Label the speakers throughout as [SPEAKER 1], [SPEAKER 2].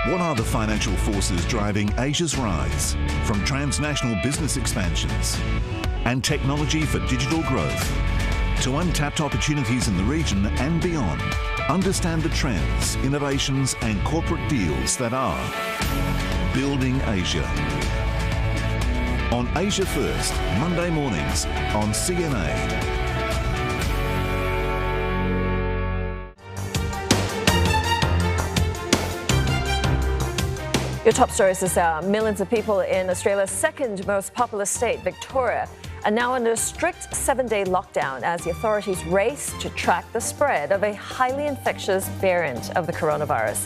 [SPEAKER 1] What are the financial forces driving Asia's rise, from transnational business expansions and technology for digital growth to untapped opportunities in the region and beyond? Understand the trends, innovations and corporate deals that are building Asia. On Asia First, Monday mornings on CNA.
[SPEAKER 2] Your top stories this hour. Millions of people in Australia's second most populous state, Victoria, are now under a strict 7-day lockdown as the authorities race to track the spread of a highly infectious variant of the coronavirus.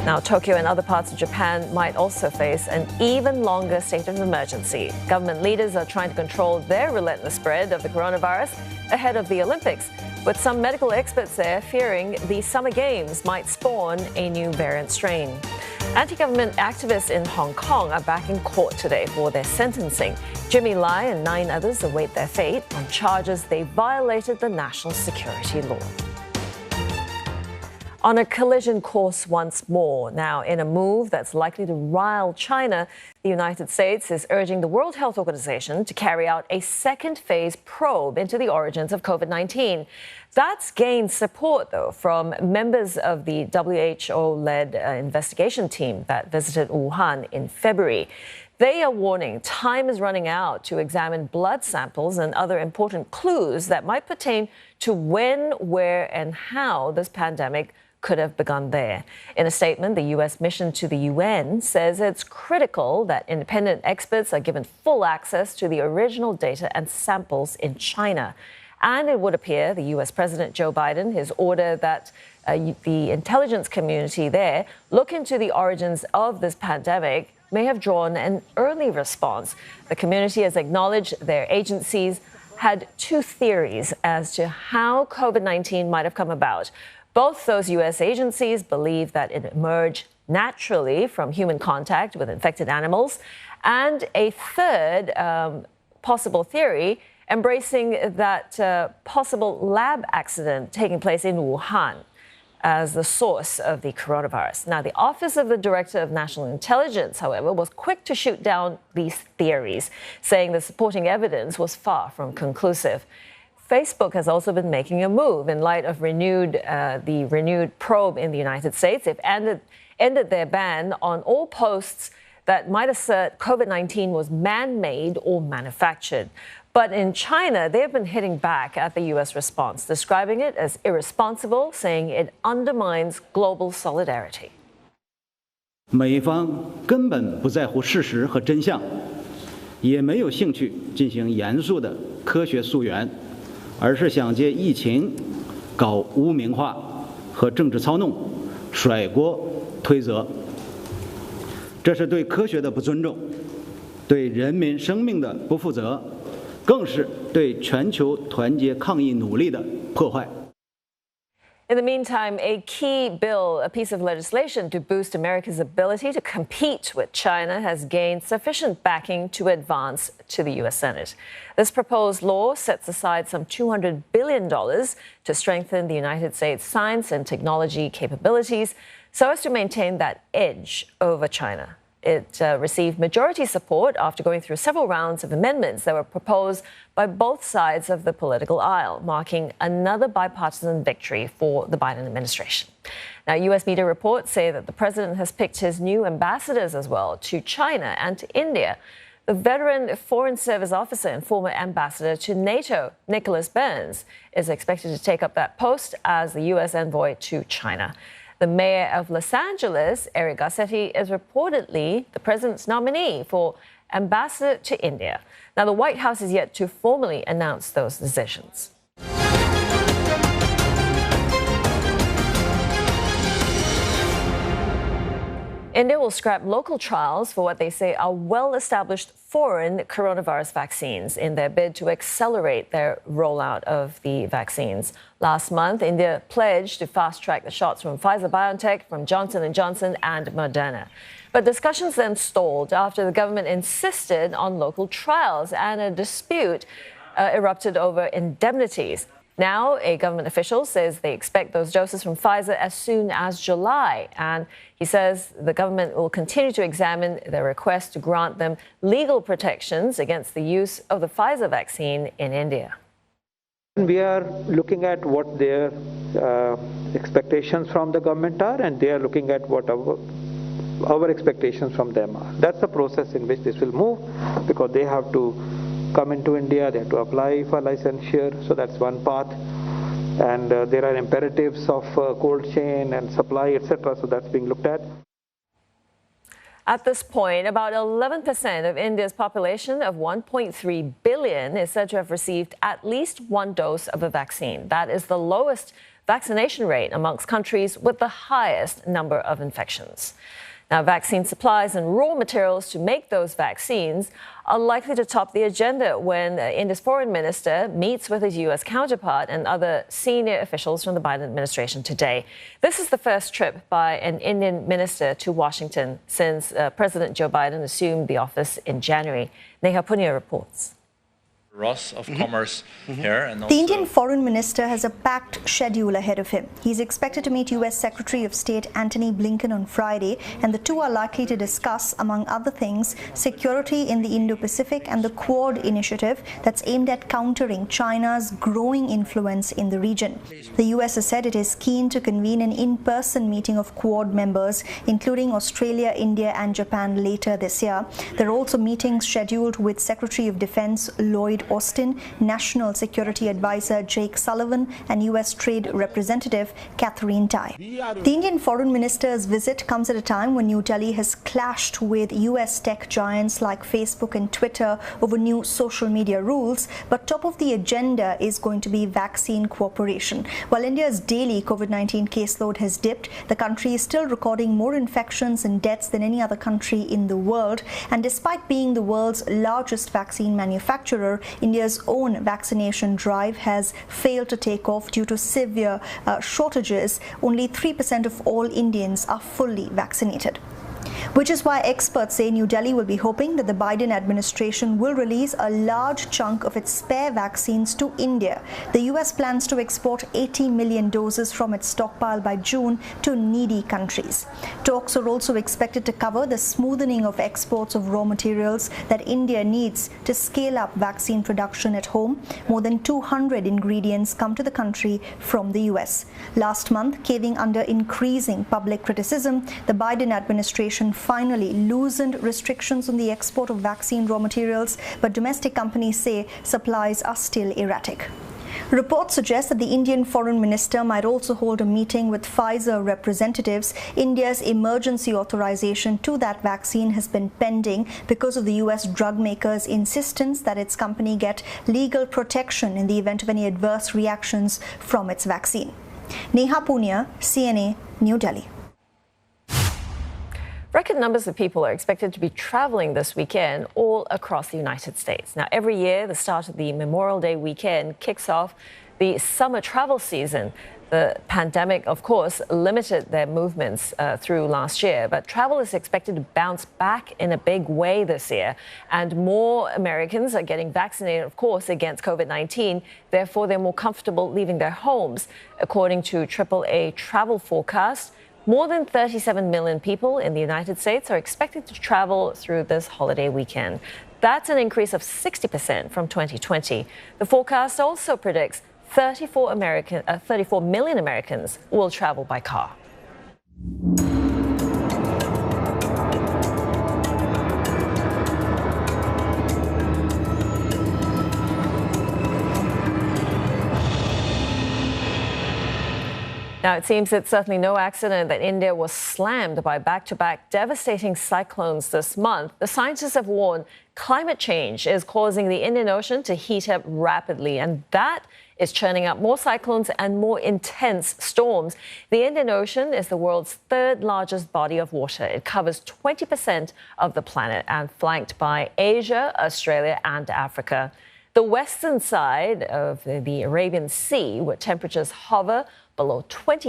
[SPEAKER 2] Now, Tokyo and other parts of Japan might also face an even longer state of emergency. Government leaders are trying to control their relentless spread of the coronavirus ahead of the Olympics, with some medical experts there fearing the Summer Games might spawn a new variant strain. Anti-government activists in Hong Kong are back in court today for their sentencing. Jimmy Lai and 9 others await their fate on charges they violated the national security law. On a collision course once more. Now, in a move that's likely to rile China, the United States is urging the World Health Organization to carry out a second phase probe into the origins of COVID-19. That's gained support, though, from members of the WHO-led investigation team that visited Wuhan in February. They are warning time is running out to examine blood samples and other important clues that might pertain to when, where, and how this pandemic could have begun there. In a statement, the U.S. mission to the UN says it's critical that independent experts are given full access to the original data and samples in China. And it would appear the U.S. President Joe Biden has ordered that the intelligence community there look into the origins of this pandemic may have drawn an early response. The community has acknowledged their agencies had 2 theories as to how COVID-19 might have come about. Both those U.S. agencies believe that it emerged naturally from human contact with infected animals, and a third possible theory embracing that possible lab accident taking place in Wuhan as the source of the coronavirus. Now, the Office of the Director of National Intelligence, however, was quick to shoot down these theories, saying the supporting evidence was far from conclusive. Facebook has also been making a move in light of the renewed probe in the United States. They've ended their ban on all posts that might assert COVID-19 was man-made or manufactured. But in China, they've been hitting back at the U.S. response, describing it as irresponsible, saying it undermines global solidarity.
[SPEAKER 3] 美方根本不在乎事实和真相，也没有兴趣进行严肃的科学溯源。 而是想借疫情搞污名化和政治操弄，甩锅推责。这是对科学的不尊重，对人民生命的不负责，更是对全球团结抗疫努力的破坏。
[SPEAKER 2] In the meantime, a key bill, a piece of legislation to boost America's ability to compete with China, has gained sufficient backing to advance to the U.S. Senate. This proposed law sets aside some $200 billion to strengthen the United States' science and technology capabilities so as to maintain that edge over China. It received majority support after going through several rounds of amendments that were proposed by both sides of the political aisle, marking another bipartisan victory for the Biden administration. Now, U.S. media reports say that the president has picked his new ambassadors as well to China and to India. The veteran Foreign Service officer and former ambassador to NATO, Nicholas Burns, is expected to take up that post as the U.S. envoy to China. The mayor of Los Angeles, Eric Garcetti, is reportedly the president's nominee for ambassador to India. Now, the White House is yet to formally announce those decisions. India will scrap local trials for what they say are well-established foreign coronavirus vaccines in their bid to accelerate their rollout of the vaccines. Last month, India pledged to fast-track the shots from Pfizer-BioNTech, from Johnson & Johnson and Moderna. But discussions then stalled after the government insisted on local trials and a dispute erupted over indemnities. Now, a government official says they expect those doses from Pfizer as soon as July. And he says the government will continue to examine their request to grant them legal protections against the use of the Pfizer vaccine in India.
[SPEAKER 4] We are looking at what their expectations from the government are, and they are looking at what our expectations from them are. That's the process in which this will move, because they have to come into India, they have to apply for licensure, so that's one path. And there are imperatives of cold chain and supply, etc., so that's being looked at.
[SPEAKER 2] At this point, about 11% of India's population of 1.3 billion is said to have received at least one dose of a vaccine. That is the lowest vaccination rate amongst countries with the highest number of infections. Now, vaccine supplies and raw materials to make those vaccines are likely to top the agenda when India's foreign minister meets with his U.S. counterpart and other senior officials from the Biden administration today. This is the first trip by an Indian minister to Washington since President Joe Biden assumed the office in January. Neha Punia reports.
[SPEAKER 5] Ross of Commerce here. And
[SPEAKER 6] the Indian foreign minister has a packed schedule ahead of him. He's expected to meet U.S. Secretary of State Antony Blinken on Friday, and the two are likely to discuss, among other things, security in the Indo-Pacific and the Quad initiative that's aimed at countering China's growing influence in the region. The U.S. has said it is keen to convene an in-person meeting of Quad members, including Australia, India and Japan later this year. There are also meetings scheduled with Secretary of Defense Lloyd Austin, National Security Advisor Jake Sullivan and U.S. Trade Representative Catherine Tai. The Indian foreign minister's visit comes at a time when New Delhi has clashed with U.S. tech giants like Facebook and Twitter over new social media rules, but top of the agenda is going to be vaccine cooperation. While India's daily COVID-19 caseload has dipped, the country is still recording more infections and deaths than any other country in the world, and despite being the world's largest vaccine manufacturer, India's own vaccination drive has failed to take off due to severe shortages. Only 3% of all Indians are fully vaccinated. Which is why experts say New Delhi will be hoping that the Biden administration will release a large chunk of its spare vaccines to India. The US plans to export 80 million doses from its stockpile by June to needy countries. Talks are also expected to cover the smoothing of exports of raw materials that India needs to scale up vaccine production at home. More than 200 ingredients come to the country from the US. Last month, caving under increasing public criticism, the Biden administration finally loosened restrictions on the export of vaccine raw materials, but domestic companies say supplies are still erratic. Reports suggest that the Indian foreign minister might also hold a meeting with Pfizer representatives. India's emergency authorization to that vaccine has been pending because of the US drug maker's insistence that its company get legal protection in the event of any adverse reactions from its vaccine. Neha Punia, CNA, New Delhi.
[SPEAKER 2] Record numbers of people are expected to be traveling this weekend all across the United States. Now, every year, the start of the Memorial Day weekend kicks off the summer travel season. The pandemic, of course, limited their movements through last year, but travel is expected to bounce back in a big way this year. And more Americans are getting vaccinated, of course, against COVID-19. Therefore, they're more comfortable leaving their homes. According to AAA travel forecast, more than 37 million people in the United States are expected to travel through this holiday weekend. That's an increase of 60% from 2020. The forecast also predicts 34 million Americans will travel by car. Now, it seems it's certainly no accident that India was slammed by back-to-back devastating cyclones this month. The scientists have warned climate change is causing the Indian Ocean to heat up rapidly, and that is churning up more cyclones and more intense storms. The Indian Ocean is the world's third largest body of water. It covers 20% of the planet and flanked by Asia, Australia, and Africa. The western side of the Arabian Sea, where temperatures hover below 20